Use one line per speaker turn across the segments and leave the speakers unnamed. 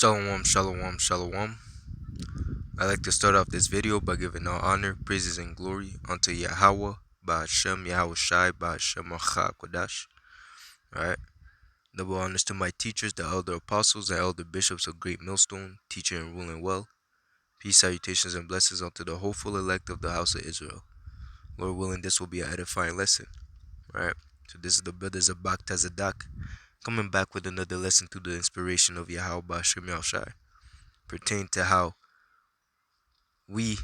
Shalom, shalom, shalom. I'd like to start off this video by giving all honor, praises, and glory unto Yahweh, Ba'ashem, Yahweh Shai, Ba'ashem, Kodash. Alright. Double honors to my teachers, the elder apostles and elder bishops of Great Millstone, teaching and ruling well. Peace, salutations, and blessings unto the hopeful elect of the house of Israel. Lord willing, this will be an edifying lesson. Alright. So this is the brothers of Bak Tazadak, coming back with another lesson through the inspiration of Yahweh, Ba'ashem, Yahweh Shai, pertaining to how we,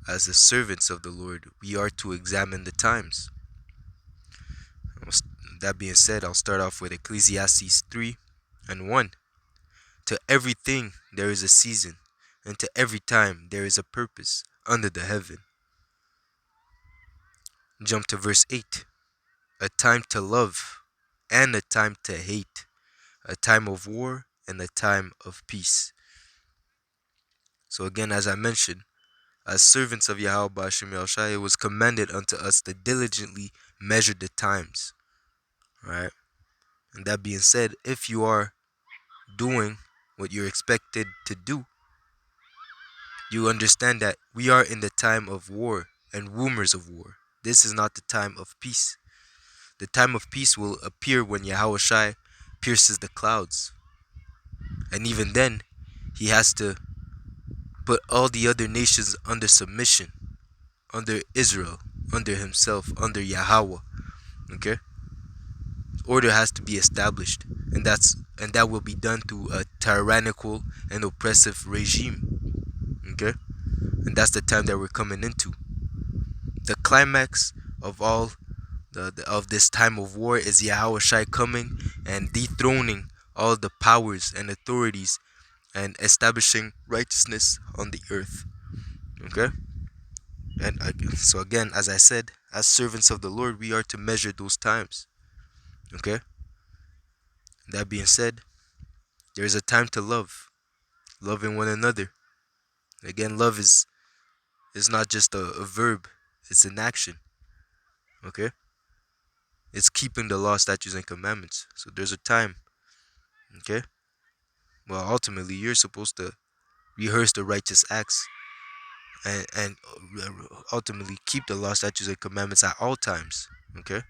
as the servants of the Lord, we are to examine the times. That being said, I'll start off with Ecclesiastes 3:1. To everything there is a season, and to every time there is a purpose under the heaven. Jump to verse 8. A time to love and a time to hate, a time of war and a time of peace. So again, as I mentioned, as servants of Yahweh Ba'ashem Yahweh Shai, it was commanded unto us to diligently measure the times. Right? And that being said, if you are doing what you're expected to do, you understand that we are in the time of war and rumors of war. This is not the time of peace. The time of peace will appear when Yahweh Shai pierces the clouds. And even then, he has to put all the other nations under submission, under Israel, under himself, under Yahweh. Okay? Order has to be established, and that will be done through a tyrannical and oppressive regime. Okay? And that's the time that we're coming into. The climax of all of this time of war is Yahweh Shai coming and dethroning all the powers and authorities and establishing righteousness on the earth. Okay? And so again, as I said, as servants of the Lord, we are to measure those times. Okay? That being said, there is a time to love, loving one another. Again, love is not just a verb, it's an action. Okay? It's keeping the law, statutes, and commandments. So there's a time. Okay? Well, ultimately, you're supposed to rehearse the righteous acts and ultimately keep the law, statutes, and commandments at all times. Okay?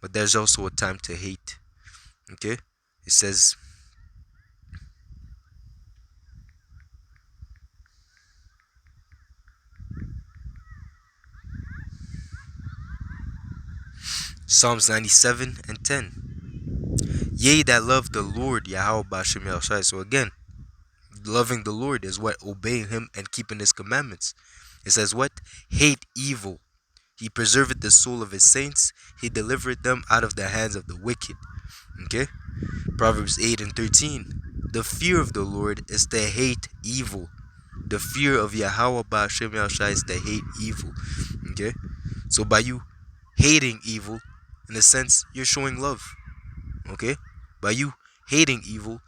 But there's also a time to hate. Okay? It says, Psalms 97:10. Yea, that love the Lord, Yahweh Ba'ashem Yahweh Shai. So again, loving the Lord is what? Obeying him and keeping his commandments. It says what? Hate evil. He preserveth the soul of his saints. He delivered them out of the hands of the wicked. Okay? Proverbs 8:13. The fear of the Lord is to hate evil. The fear of Yahweh Ba'ashem Yahweh Shai is to hate evil. Okay? So by you hating evil, in a sense, you're showing love. Okay? By you hating evil,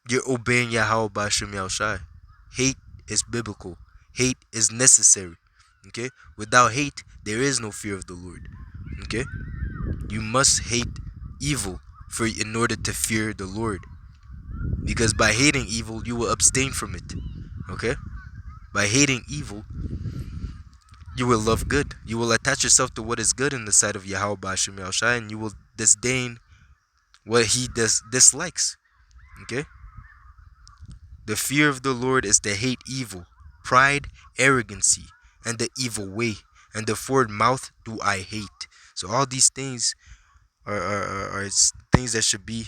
you're obeying Yahweh Ba'ashem Yahweh Shai. Hate is biblical. Hate is necessary. Okay? Without hate, there is no fear of the Lord. Okay? You must hate evil in order to fear the Lord. Because by hating evil, you will abstain from it. Okay? By hating evil, you will love good. You will attach yourself to what is good in the sight of Yahweh Ba'ashem Yahweh Shai, and you will disdain what he dislikes. Okay? The fear of the Lord is to hate evil, pride, arrogancy, and the evil way, and the forward mouth do I hate. So all these things are things that should be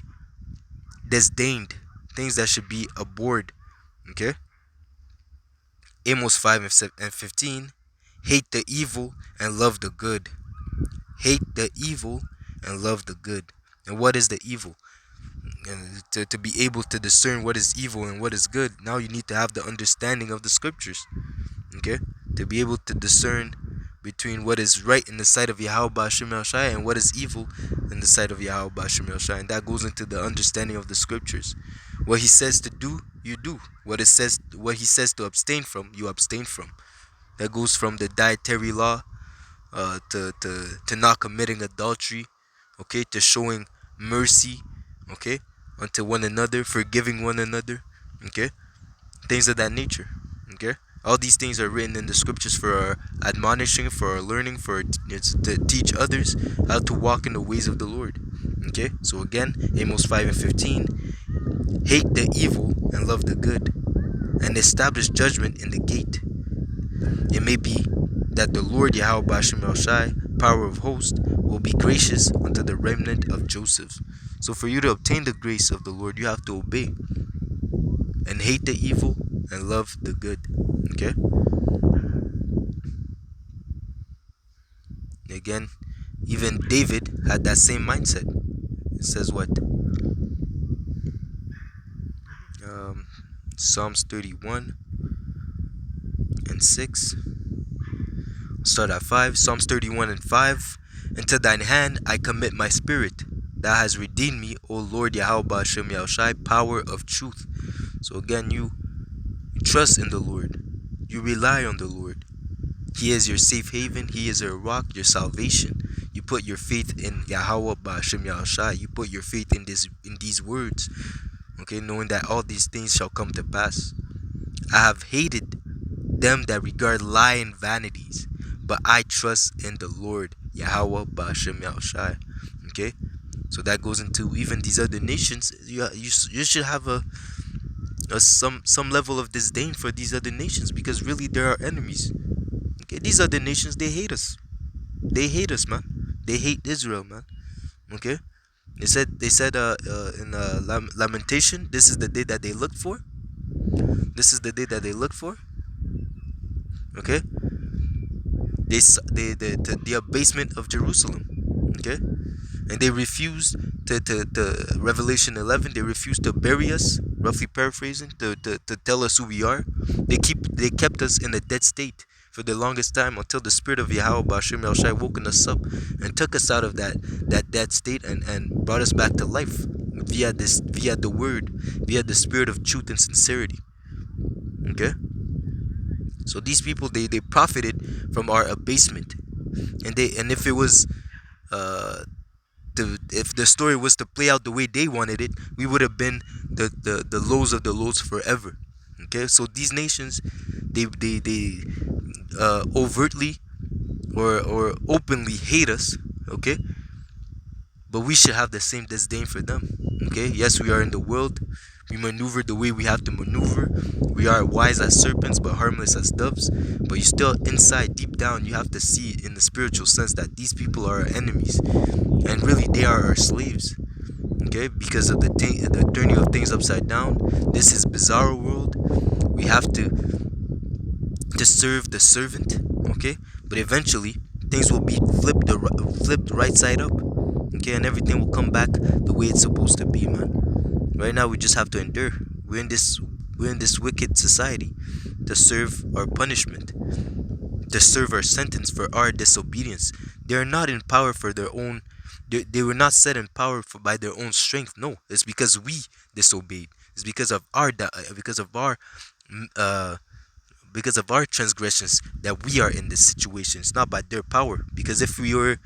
disdained, things that should be abhorred. Okay? Amos 5:15. Hate the evil and love the good. Hate the evil and love the good. And what is the evil? And to be able to discern what is evil and what is good, now you need to have the understanding of the scriptures. Okay? To be able to discern between what is right in the sight of Yahweh Ba'ashem Yahweh Shai and what is evil in the sight of Yahweh Ba'ashem Yahweh Shai. And that goes into the understanding of the scriptures. What he says to do, you do. What he says to abstain from, you abstain from. That goes from the dietary law to not committing adultery, okay, to showing mercy, okay, unto one another, forgiving one another, Okay, things of that nature. Okay, all these things are written in the scriptures for our admonishing, for our learning, for it's to teach others how to walk in the ways of the Lord. Okay, so again, Amos 5 and 15: hate the evil and love the good, and establish judgment in the gate. It may be that the Lord Yahweh Bashem El Shai, power of hosts, will be gracious unto the remnant of Joseph. So for you to obtain the grace of the Lord, you have to obey and hate the evil and love the good. Okay? Again, even David had that same mindset. It says what? Um, Psalms 31 and 6. Start at 5. Psalms 31 and 5. Into thine hand I commit my spirit. Thou hast redeemed me, O Lord Yahweh Hashem Yahushai, power of truth. So again, you trust in the Lord. You rely on the Lord. He is your safe haven. He is your rock, your salvation. You put your faith in Yahweh Hashem Yahushai. You put your faith in these words. Okay, knowing that all these things shall come to pass. I have hated them that regard lying vanities, but I trust in the Lord Yahweh Bashem Yahushai. Okay, so that goes into even these other nations. You should have some level of disdain for these other nations, because really they're our enemies. Okay, these other nations, they hate us. They hate us, man. They hate Israel, man. Okay, they said in Lamentation, this is the day that they looked for. This is the day that they looked for. Okay, the abasement of Jerusalem. Okay, and they refused to Revelation 11. They refused to bury us, roughly paraphrasing, to tell us who we are. They kept us in a dead state for the longest time, until the spirit of Yahweh Bashem El Shai woken us up and took us out of that dead state, and brought us back to life via the word, via the spirit of truth and sincerity. Okay, so these people, they profited from our abasement, and if it was uh if the story was to play out the way they wanted it, we would have been the lows of the lows forever. Okay, so these nations, they overtly or openly hate us. Okay, but we should have the same disdain for them. Okay, yes, we are in the world. We maneuver the way we have to maneuver. We are wise as serpents but harmless as doves. But you still, inside, deep down, you have to see in the spiritual sense that these people are our enemies, and really they are our slaves. Okay, because of the turning of things upside down. This is bizarre world. We have to serve the servant. Okay, but eventually things will be flipped right side up. Okay, and everything will come back the way it's supposed to be, man. Right now we just have to endure. We're in this wicked society to serve our punishment, to serve our sentence for our disobedience. They are not in power for their own. They were not set in power by their own strength. No, it's because we disobeyed. It's because of mm, uh because of our transgressions that we are in this situation. It's not by their power. Because if we were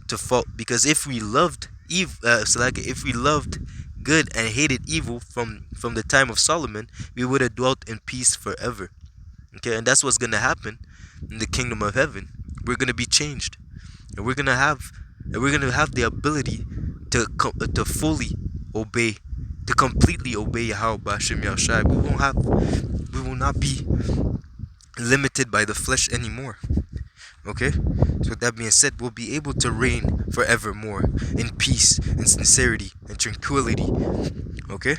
to fall, because if we loved so like if we loved good and hated evil from the time of Solomon, we would have dwelt in peace forever. Okay, and that's what's gonna happen in the kingdom of heaven. We're gonna be changed, and we're gonna have the ability to fully obey, to completely obey Yahweh Bashim Yahushai. We will not be limited by the flesh anymore. Okay, so with that being said, we'll be able to reign forevermore in peace and sincerity and tranquility. Okay,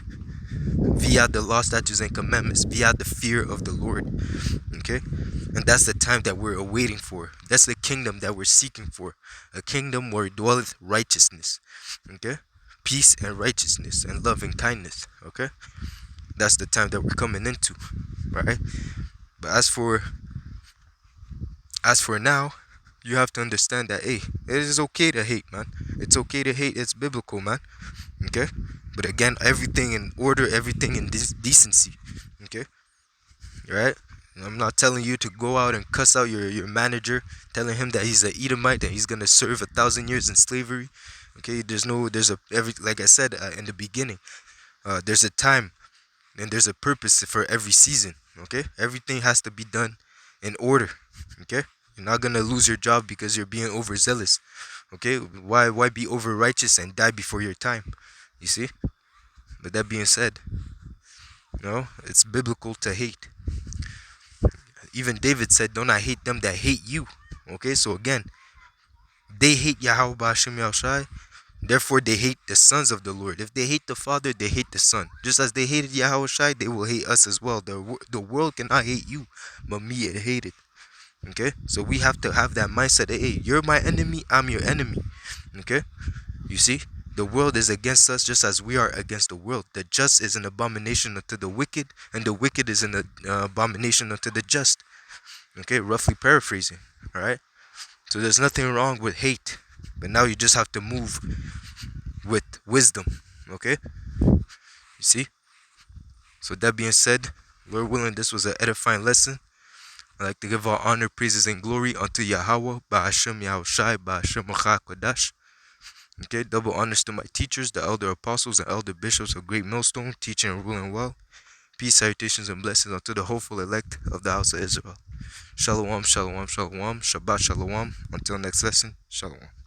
via the law, statutes, and commandments, via the fear of the Lord. Okay, and that's the time that we're awaiting for. That's the kingdom that we're seeking for, a kingdom where dwelleth righteousness. Okay, peace and righteousness and love and kindness. Okay, that's the time that we're coming into, right? But as for now, you have to understand that, hey, it is okay to hate, man. It's okay to hate. It's biblical, man. Okay, but again, everything in order, everything in decency. Okay, right? I'm not telling you to go out and cuss out your manager, telling him that he's an Edomite and he's gonna serve 1,000 years in slavery. Okay, there's a every like I said in the beginning, there's a time and there's a purpose for every season. Okay, everything has to be done in order. Okay, you're not gonna lose your job because you're being overzealous. Okay, why be over righteous and die before your time? You see. But that being said, it's biblical to hate. Even David said, "Don't I hate them that hate you?" Okay, so again, they hate Yahweh Ba'ashem Yahushai. Therefore, they hate the sons of the Lord. If they hate the Father, they hate the Son. Just as they hated Yahweh Shai, they will hate us as well. The world cannot hate you, but me, it hated. Okay? So we have to have that mindset. Hey, you're my enemy, I'm your enemy. Okay? You see? The world is against us just as we are against the world. The just is an abomination unto the wicked, and the wicked is an abomination unto the just. Okay? Roughly paraphrasing. Alright? So there's nothing wrong with hate. But now you just have to move with wisdom. Okay? You see? So that being said, Lord willing, this was an edifying lesson. I'd like to give all honor, praises, and glory unto Yahweh, Ba'ashem Yahushai, Ba'ashem Achak Kodash. Okay, double honors to my teachers, the elder apostles and elder bishops of Great Millstone, teaching and ruling well. Peace, salutations, and blessings unto the hopeful elect of the house of Israel. Shalom, shalom, shalom, Shabbat shalom. Until next lesson, shalom.